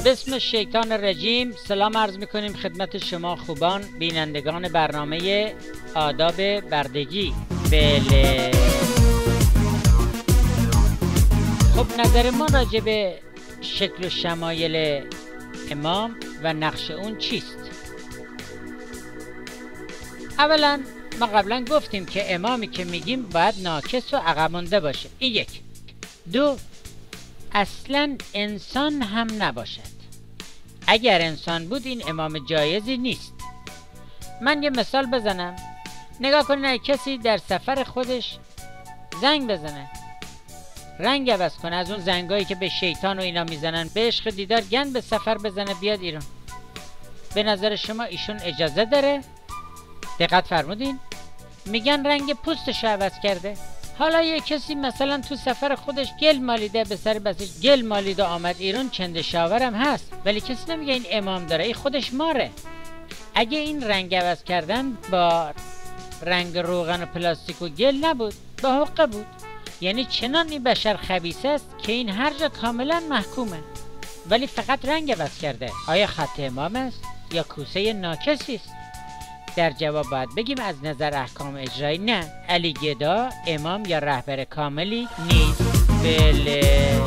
بسم شیطان رجیم. سلام عرض میکنیم خدمت شما خوبان بینندگان برنامه آداب بردگی. بله، خب نظر ما راجع به شکل و شمایل امام و نقش اون چیست؟ اولا ما قبلا گفتیم که امامی که میگیم باید ناکس و عقب مونده باشه، این یک. دو، اصلا انسان هم نباشد. اگر انسان بود این امام جایزی نیست. من یه مثال بزنم. نگاه کنین، اگه کسی در سفر خودش زنگ بزنه، رنگ عوض کنه، از اون زنگایی که به شیطان و اینا میزنن، به عشق دیدار گند به سفر بزنه بیاد ایران، به نظر شما ایشون اجازه داره؟ دقت فرمودین؟ میگن رنگ پوستش عوض کرده. حالا یه کسی مثلا تو سفر خودش گل مالیده، به سر بسش گل مالیده آمد ایران، چند شاورم هست، ولی کسی نمیگه این امام داره، این خودش ماره. اگه این رنگ عوض کردن با رنگ روغن و پلاستیک و گل نبود، با حقه بود. یعنی چنان این بشر خبیث است که این هر جا کاملا محکومه، ولی فقط رنگ عوض کرده. آیا خط امام است یا کوسه ناکسی است؟ در جواب باید بگیم از نظر احکام اجرایی نه، علی گدا امام یا رهبر کاملی نیست. بله.